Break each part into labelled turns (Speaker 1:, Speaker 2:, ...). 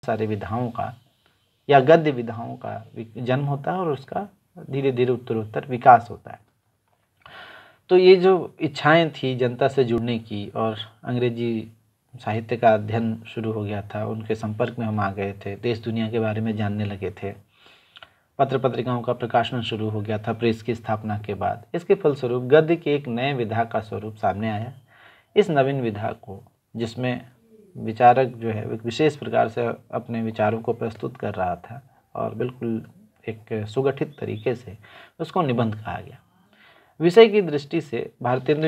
Speaker 1: सारे विधाओं का या गद्य विधाओं का जन्म होता है और उसका धीरे धीरे उत्तरोत्तर विकास होता है। तो ये जो इच्छाएं थी जनता से जुड़ने की और अंग्रेजी साहित्य का अध्ययन शुरू हो गया था, उनके संपर्क में हम आ गए थे, देश दुनिया के बारे में जानने लगे थे, पत्र पत्रिकाओं का प्रकाशन शुरू हो गया था प्रेस की स्थापना के बाद। इसके फलस्वरूप गद्य के एक नए विधा का स्वरूप सामने आया। इस नवीन विधा को, जिसमें विचारक जो है एक विशेष प्रकार से अपने विचारों को प्रस्तुत कर रहा था और बिल्कुल एक सुगठित तरीके से, उसको निबंध कहा गया। विषय की दृष्टि से भारतेंदु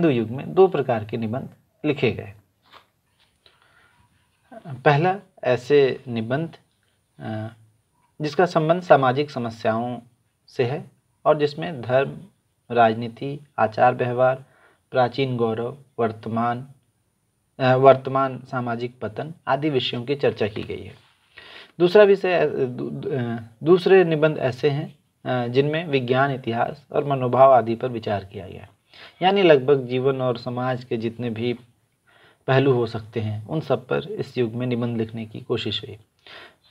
Speaker 1: युग में दो प्रकार के निबंध लिखे गए। पहला ऐसे निबंध जिसका संबंध सामाजिक समस्याओं से है और जिसमें धर्म, राजनीति, आचार व्यवहार, प्राचीन गौरव, वर्तमान सामाजिक पतन आदि विषयों की चर्चा की गई है। दूसरे निबंध ऐसे हैं जिनमें विज्ञान, इतिहास और मनोभाव आदि पर विचार किया गया, यानी लगभग जीवन और समाज के जितने भी पहलू हो सकते हैं उन सब पर इस युग में निबंध लिखने की कोशिश हुई।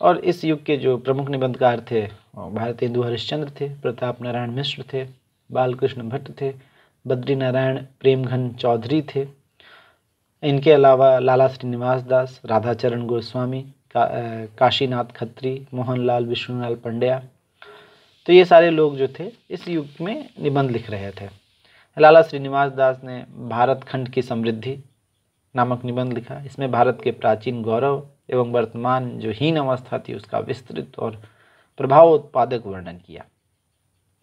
Speaker 1: और इस युग के जो प्रमुख निबंधकार थे, भारतेंदु हरिश्चंद्र थे, प्रताप नारायण मिश्र थे, बालकृष्ण भट्ट थे, बद्री नारायण प्रेमघन चौधरी थे। इनके अलावा लाला श्रीनिवास दास, राधाचरण गोस्वामी, काशीनाथ खत्री, मोहनलाल विष्णुलाल पंड्या, तो ये सारे लोग जो थे इस युग में निबंध लिख रहे थे। लाला श्रीनिवास दास ने भारत खंड की समृद्धि नामक निबंध लिखा। इसमें भारत के प्राचीन गौरव एवं वर्तमान जो हीन अवस्था थी उसका विस्तृत और प्रभाव उत्पादक वर्णन किया।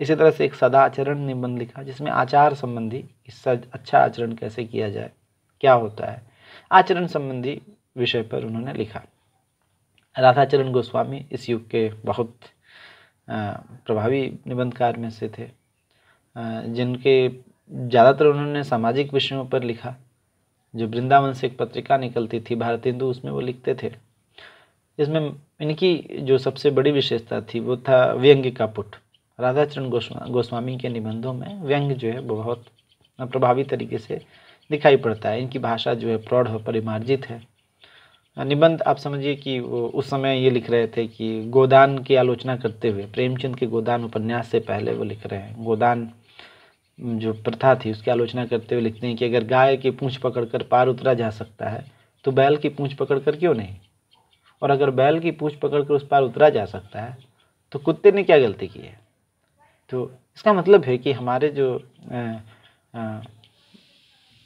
Speaker 1: इसी तरह से एक सदाचरण निबंध लिखा, जिसमें आचार संबंधी, इससे अच्छा आचरण कैसे किया जाए, क्या होता है, आचरण संबंधी विषय पर उन्होंने लिखा। राधाचरण गोस्वामी इस युग के बहुत प्रभावी निबंधकार में से थे, जिनके ज़्यादातर उन्होंने सामाजिक विषयों पर लिखा। जो वृंदावन से एक पत्रिका निकलती थी भारतेंदु, उसमें वो लिखते थे। इसमें इनकी जो सबसे बड़ी विशेषता थी वो था व्यंग्य का पुट। राधाचरण गोस्वामी के निबंधों में व्यंग्य जो है वो बहुत प्रभावी तरीके से दिखाई पड़ता है। इनकी भाषा जो है प्रौढ़ और परिमार्जित है। निबंध आप समझिए कि वो उस समय ये लिख रहे थे कि गोदान की आलोचना करते हुए, प्रेमचंद के गोदान उपन्यास से पहले वो लिख रहे हैं, गोदान जो प्रथा थी उसकी आलोचना करते हुए लिखते हैं कि अगर गाय की पूंछ पकड़कर पार उतरा जा सकता है तो बैल की पूंछ पकड़कर क्यों नहीं, और अगर बैल की पूंछ पकड़कर उस पार उतरा जा सकता है तो कुत्ते ने क्या गलती की है। तो इसका मतलब है कि हमारे जो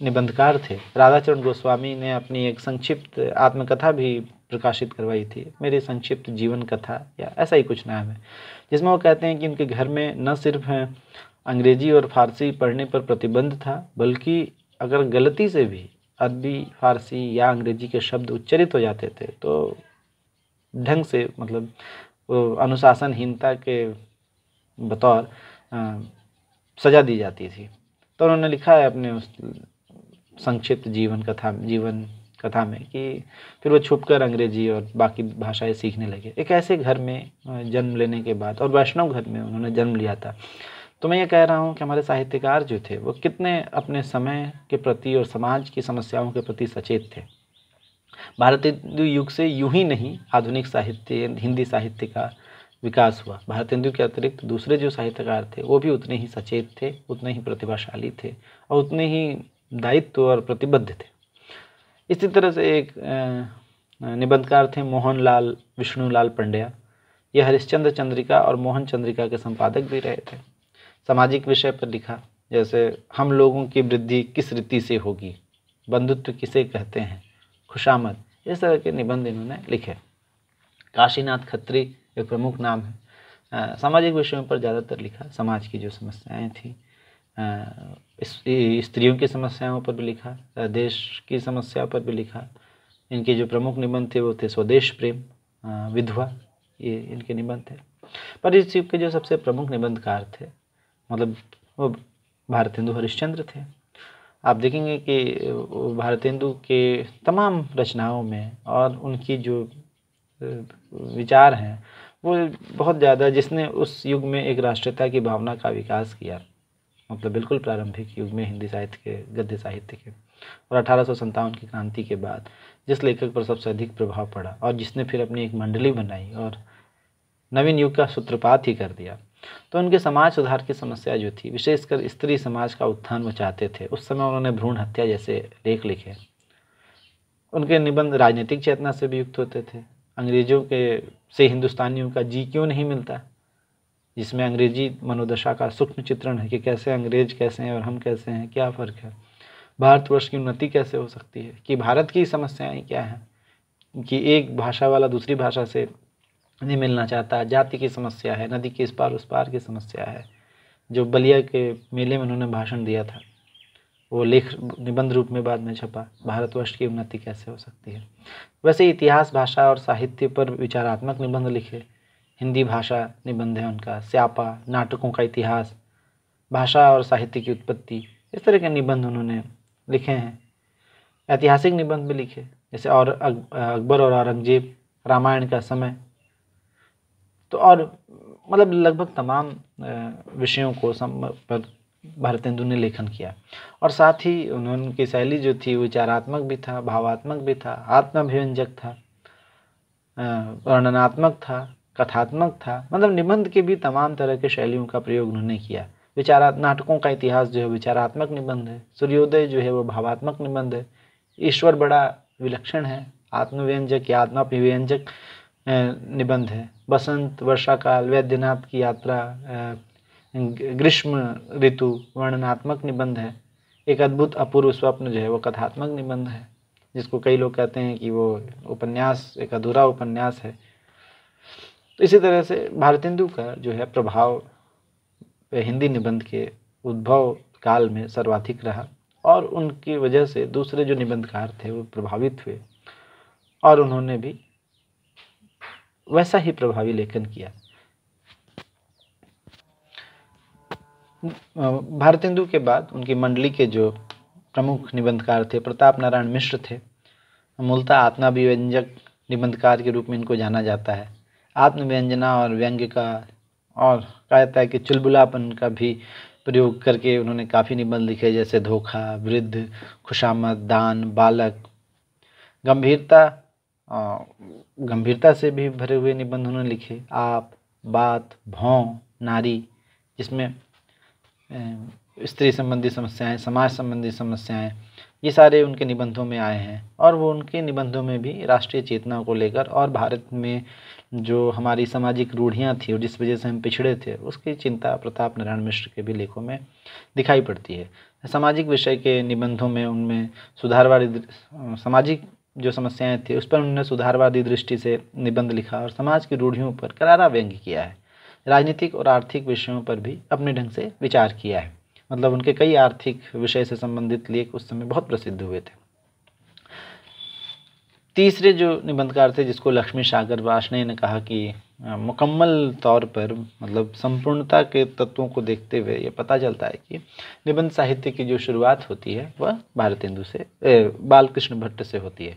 Speaker 1: निबंधकार थे, राधाचरण गोस्वामी ने अपनी एक संक्षिप्त आत्मकथा भी प्रकाशित करवाई थी, मेरी संक्षिप्त जीवन कथा या ऐसा ही कुछ नाम है, जिसमें वो कहते हैं कि उनके घर में न सिर्फ अंग्रेजी और फारसी पढ़ने पर प्रतिबंध था, बल्कि अगर गलती से भी अरबी, फारसी या अंग्रेजी के शब्द उच्चरित हो जाते थे तो ढंग से, मतलब अनुशासनहीनता के बतौर सजा दी जाती थी। तो उन्होंने लिखा है अपने उस संक्षिप्त जीवन कथा में कि फिर वो छुपकर अंग्रेजी और बाकी भाषाएं सीखने लगे। एक ऐसे घर में जन्म लेने के बाद, और वैष्णव घर में उन्होंने जन्म लिया था, तो मैं ये कह रहा हूँ कि हमारे साहित्यकार जो थे वो कितने अपने समय के प्रति और समाज की समस्याओं के प्रति सचेत थे। भारतेंदु युग से यूं ही नहीं आधुनिक साहित्य, हिंदी साहित्य का विकास हुआ। भारतेंदु के अतिरिक्त दूसरे जो साहित्यकार थे वो भी उतने ही सचेत थे, उतने ही प्रतिभाशाली थे और उतने ही दायित्व और प्रतिबद्ध थे। इसी तरह से एक निबंधकार थे मोहनलाल विष्णुलाल पंड्या। ये हरिश्चंद्र चंद्रिका और मोहन चंद्रिका के संपादक भी रहे थे। सामाजिक विषय पर लिखा, जैसे हम लोगों की वृद्धि किस रीति से होगी, बंधुत्व किसे कहते हैं, खुशामद, इस तरह के निबंध इन्होंने लिखे। काशीनाथ खत्री एक प्रमुख नाम है। सामाजिक विषयों पर ज़्यादातर लिखा, समाज की जो समस्याएं थी, स्त्रियों की समस्याओं पर भी लिखा, देश की समस्या पर भी लिखा। इनके जो प्रमुख निबंध थे वो थे स्वदेश प्रेम, विधवा, ये इनके निबंध थे। पर इस युग के जो सबसे प्रमुख निबंधकार थे, मतलब वो भारतेंदु हरिश्चंद्र थे। आप देखेंगे कि भारतेंदु के तमाम रचनाओं में और उनकी जो विचार हैं वो बहुत ज़्यादा, जिसने उस युग में एक राष्ट्रीयता की भावना का विकास किया, मतलब बिल्कुल प्रारंभिक युग में हिंदी साहित्य के, गद्य साहित्य के, और 1857 की क्रांति के बाद जिस लेखक पर सबसे अधिक प्रभाव पड़ा और जिसने फिर अपनी एक मंडली बनाई और नवीन युग का सूत्रपात ही कर दिया। तो उनके समाज सुधार की समस्या जो थी, विशेषकर स्त्री समाज का उत्थान वो चाहते थे। उस समय उन्होंने भ्रूण हत्या जैसे लेख लिखे। उनके निबंध राजनीतिक चेतना से भी युक्त होते थे। अंग्रेजों के से हिंदुस्तानियों का जी क्यों नहीं मिलता, जिसमें अंग्रेजी मनोदशा का सूक्ष्म चित्रण है कि कैसे अंग्रेज कैसे हैं और हम कैसे हैं, क्या फ़र्क है, भारतवर्ष की उन्नति कैसे हो सकती है, कि भारत की समस्याएं क्या हैं, कि एक भाषा वाला दूसरी भाषा से नहीं मिलना चाहता, जाति की समस्या है, नदी के इस पार उस पार की समस्या है। जो बलिया के मेले में उन्होंने भाषण दिया था, वो लेख निबंध रूप में बाद में छपा, भारतवर्ष की उन्नति कैसे हो सकती है। वैसे इतिहास, भाषा और साहित्य पर विचारात्मक निबंध लिखे। हिंदी भाषा निबंध है उनका, स्यापा, नाटकों का इतिहास, भाषा और साहित्य की उत्पत्ति, इस तरह के निबंध उन्होंने लिखे हैं। ऐतिहासिक निबंध भी लिखे, जैसे और अकबर और औरंगजेब, रामायण का समय। तो और मतलब लगभग तमाम विषयों को पर भारतेंदु ने लेखन किया। और साथ ही उनकी शैली जो थी विचारात्मक भी था, भावात्मक भी था, आत्माभिव्यंजक था, वर्णनात्मक था, कथात्मक था। मतलब निबंध के भी तमाम तरह के शैलियों का प्रयोग उन्होंने किया। नाटकों का इतिहास जो है विचारात्मक निबंध है, सूर्योदय जो है वो भावात्मक निबंध है, ईश्वर बड़ा विलक्षण है, आत्मव्यंजक या आत्माभिव्यंजक निबंध है, बसंत, वर्षा काल, वैद्यनाथ की यात्रा, ग्रीष्म ऋतु वर्णनात्मक निबंध है, एक अद्भुत अपूर्व स्वप्न जो है वो कथात्मक निबंध है, जिसको कई लोग कहते हैं कि वो उपन्यास, एक अधूरा उपन्यास है। तो इसी तरह से भारतेंदु का जो है प्रभाव हिंदी निबंध के उद्भव काल में सर्वाधिक रहा और उनकी वजह से दूसरे जो निबंधकार थे वो प्रभावित हुए और उन्होंने भी वैसा ही प्रभावी लेखन किया। भारतेंदु के बाद उनकी मंडली के जो प्रमुख निबंधकार थे प्रताप नारायण मिश्र थे। मूलतः आत्माभिव्यंजक निबंधकार के रूप में इनको जाना जाता है। आत्मव्यंजना और व्यंग्य का और कहा जाता है कि चुलबुलापन का भी प्रयोग करके उन्होंने काफ़ी निबंध लिखे, जैसे धोखा, वृद्ध, खुशामद, दान, बालक। गंभीरता से भी भरे हुए निबंध उन्होंने लिखे, आप, बात, भौं, नारी, जिसमें स्त्री संबंधी समस्याएं, समाज संबंधी समस्याएं, ये सारे उनके निबंधों में आए हैं। और वो उनके निबंधों में भी राष्ट्रीय चेतना को लेकर और भारत में जो हमारी सामाजिक रूढ़ियाँ थी और जिस वजह से हम पिछड़े थे उसकी चिंता प्रताप नारायण मिश्र के भी लेखों में दिखाई पड़ती है। सामाजिक विषय के निबंधों में उनमें सुधारवादी सामाजिक जो समस्याएं थी उस पर उन्होंने सुधारवादी दृष्टि से निबंध लिखा और समाज की रूढ़ियों पर करारा व्यंग्य किया है। राजनीतिक और आर्थिक विषयों पर भी अपने ढंग से विचार किया है। मतलब उनके कई आर्थिक विषय से संबंधित लेख उस समय बहुत प्रसिद्ध हुए थे। तीसरे जो निबंधकार थे जिसको लक्ष्मी सागर वार्ष्णेय ने कहा कि मुकम्मल तौर पर मतलब संपूर्णता के तत्वों को देखते हुए ये पता चलता है कि निबंध साहित्य की जो शुरुआत होती है वह भारतेंदु से बालकृष्ण भट्ट से होती है।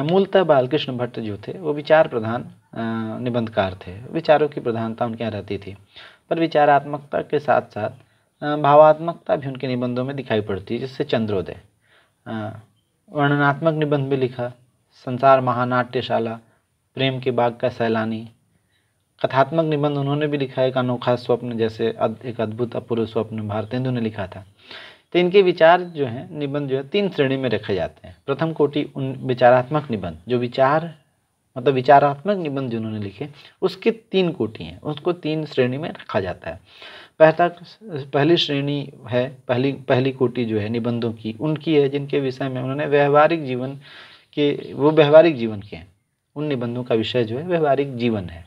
Speaker 1: मूलतः बालकृष्ण भट्ट जो थे वो विचार प्रधान निबंधकार थे, विचारों की प्रधानता उनके यहाँ रहती थी, पर विचारात्मकता के साथ साथ भावात्मकता भी उनके निबंधों में दिखाई पड़ती है, जिससे चंद्रोदय। वर्णनात्मक निबंध भी लिखा, संसार महानाट्यशाला, प्रेम के बाग का सैलानी। कथात्मक निबंध उन्होंने भी लिखा है, एक अनोखा स्वप्न, जैसे एक अद्भुत अपूर्व स्वप्न भारतेंदु ने लिखा था। तो इनके विचार जो हैं निबंध जो है 3 श्रेणी में रखे जाते हैं। प्रथम कोटि उन विचारात्मक निबंध, जो मतलब विचारात्मक निबंध जो उन्होंने लिखे उसके 3 कोटि हैं, उसको 3 श्रेणी में रखा जाता है। पहली श्रेणी है, पहली कोटि जो है निबंधों की उनकी है जिनके विषय में उन्होंने व्यवहारिक जीवन के हैं। उन निबंधों का विषय जो है व्यवहारिक जीवन है।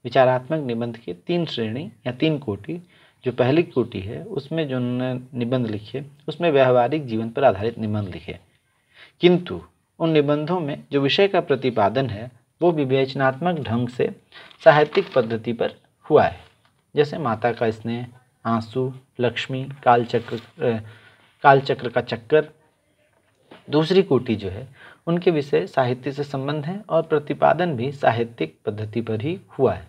Speaker 1: विचारात्मक निबंध के 3 श्रेणी या 3 कोटि। जो पहली कोटि है उसमें जो उन्होंने निबंध लिखे उसमें व्यवहारिक जीवन पर आधारित निबंध लिखे, किंतु उन निबंधों में जो विषय का प्रतिपादन है वो विवेचनात्मक ढंग से साहित्यिक पद्धति पर हुआ है, जैसे माता का स्नेह, आंसू, लक्ष्मी, कालचक्र का चक्कर। दूसरी कोटि जो है उनके विषय साहित्य से संबंध है और प्रतिपादन भी साहित्यिक पद्धति पर ही हुआ है,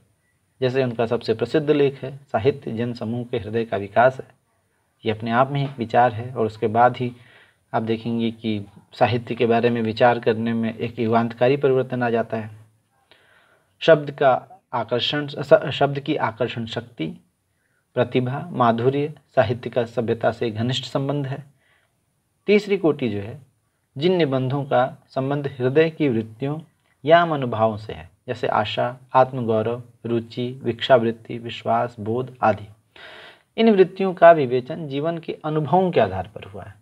Speaker 1: जैसे उनका सबसे प्रसिद्ध लेख है साहित्य जन समूह के हृदय का विकास है। ये अपने आप में एक विचार है और उसके बाद ही आप देखेंगे कि साहित्य के बारे में विचार करने में एक युगांतकारी परिवर्तन आ जाता है। शब्द की आकर्षण शक्ति, प्रतिभा, माधुर्य, साहित्य का सभ्यता से घनिष्ठ संबंध है। तीसरी कोटि जो है, जिन निबंधों का संबंध हृदय की वृत्तियों या मनोभावों से है, जैसे आशा, आत्मगौरव, रुचि, भिक्षावृत्ति, विश्वास, बोध आदि। इन वृत्तियों का विवेचन जीवन के अनुभवों के आधार पर हुआ है।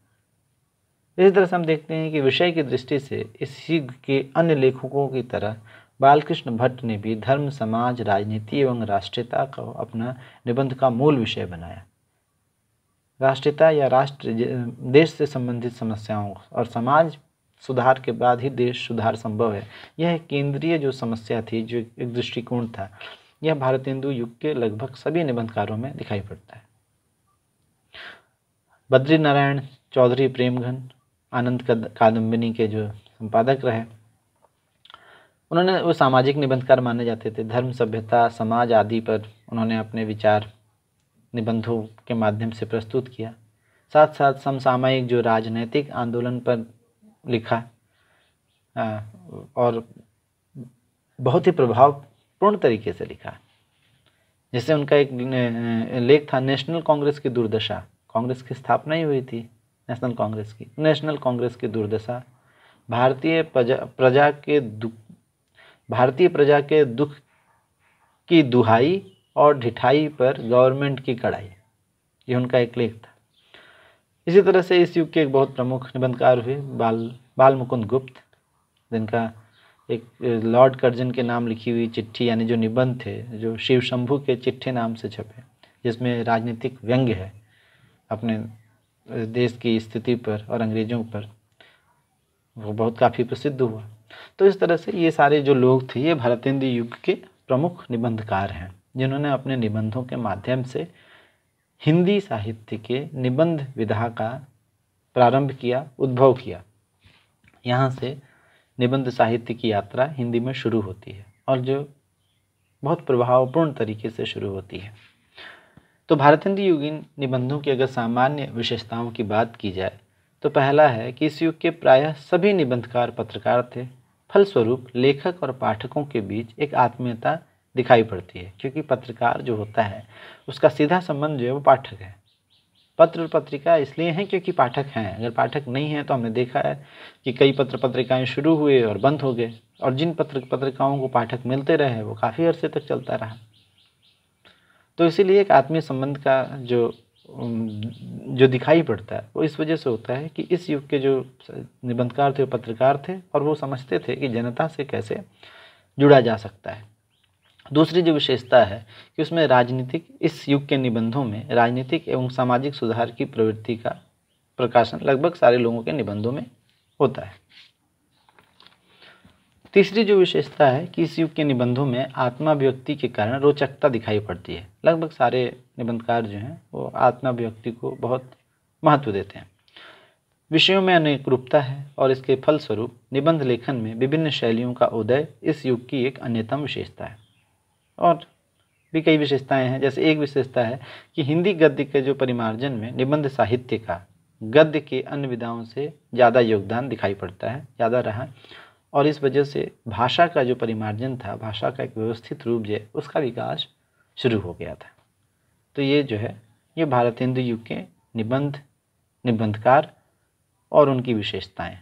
Speaker 1: इसी तरह से हम देखते हैं कि विषय की दृष्टि से इस युग के अन्य लेखकों की तरह बालकृष्ण भट्ट ने भी धर्म, समाज, राजनीति एवं राष्ट्रीयता को अपना निबंध का मूल विषय बनाया। राष्ट्रीयता या राष्ट्र देश से संबंधित समस्याओं और समाज सुधार के बाद ही देश सुधार संभव है, यह केंद्रीय जो समस्या थी, जो एक दृष्टिकोण था, यह भारतेंदु युग के लगभग सभी निबंधकारों में दिखाई पड़ता है। बद्री नारायण चौधरी प्रेमघन आनंद कादम्बिनी के जो संपादक रहे, उन्होंने वो सामाजिक निबंधकार माने जाते थे। धर्म, सभ्यता, समाज आदि पर उन्होंने अपने विचार निबंधों के माध्यम से प्रस्तुत किया। साथ साथ समसामयिक जो राजनैतिक आंदोलन पर लिखा और बहुत ही प्रभावपूर्ण तरीके से लिखा। जैसे उनका एक लेख था नेशनल कांग्रेस की दुर्दशा। कांग्रेस की स्थापना ही हुई थी नेशनल कांग्रेस की दुर्दशा, भारतीय प्रजा के दुख की दुहाई और ढिठाई पर गवर्नमेंट की कड़ाई, ये उनका एक लेख था। इसी तरह से इस युग के एक बहुत प्रमुख निबंधकार हुए बाल मुकुंद गुप्त, जिनका एक लॉर्ड कर्जन के नाम लिखी हुई चिट्ठी यानी जो निबंध थे, जो शिव शंभू के चिट्ठे नाम से छपे, जिसमें राजनीतिक व्यंग्य है अपने देश की स्थिति पर और अंग्रेजों पर, वो बहुत काफ़ी प्रसिद्ध हुआ। तो इस तरह से ये सारे जो लोग थे, ये भारतेंदु युग के प्रमुख निबंधकार हैं, जिन्होंने अपने निबंधों के माध्यम से हिंदी साहित्य के निबंध विधा का प्रारंभ किया, उद्भव किया। यहाँ से निबंध साहित्य की यात्रा हिंदी में शुरू होती है और जो बहुत प्रभावपूर्ण तरीके से शुरू होती है। तो भारतेंदु युगीन निबंधों की अगर सामान्य विशेषताओं की बात की जाए तो पहला है कि इस युग के प्रायः सभी निबंधकार पत्रकार थे। फलस्वरूप लेखक और पाठकों के बीच एक आत्मीयता दिखाई पड़ती है, क्योंकि पत्रकार जो होता है उसका सीधा संबंध जो है वो पाठक है। पत्र और पत्रिका इसलिए हैं क्योंकि पाठक हैं। अगर पाठक नहीं है तो हमने देखा है कि कई पत्र पत्रिकाएं शुरू हुए और बंद हो गए, और जिन पत्र पत्रिकाओं को पाठक मिलते रहे वो काफ़ी अरसे तक चलता रहा। तो इसीलिए एक आत्मीय संबंध का जो दिखाई पड़ता है वो इस वजह से होता है कि इस युग के जो निबंधकार थे वो पत्रकार थे और वो समझते थे कि जनता से कैसे जुड़ा जा सकता है। दूसरी जो विशेषता है कि उसमें इस युग के निबंधों में राजनीतिक एवं सामाजिक सुधार की प्रवृत्ति का प्रकाशन लगभग सारे लोगों के निबंधों में होता है। तीसरी जो विशेषता है कि इस युग के निबंधों में आत्माभिव्यक्ति के कारण रोचकता दिखाई पड़ती है। लगभग सारे निबंधकार जो हैं वो आत्माभिव्यक्ति को बहुत महत्व देते हैं। विषयों में अनेक रूपता है और इसके फलस्वरूप निबंध लेखन में विभिन्न शैलियों का उदय इस युग की एक अन्यतम विशेषता है। और भी कई विशेषताएं हैं। जैसे एक विशेषता है कि हिंदी गद्य के जो परिमार्जन में निबंध साहित्य का गद्य के अन्य विधाओं से ज़्यादा योगदान दिखाई पड़ता है, ज़्यादा रहा, और इस वजह से भाषा का जो परिमार्जन था, भाषा का एक व्यवस्थित रूप जो है उसका विकास शुरू हो गया था। तो ये जो है ये भारतेंदु युग के निबंधकार और उनकी विशेषताएं।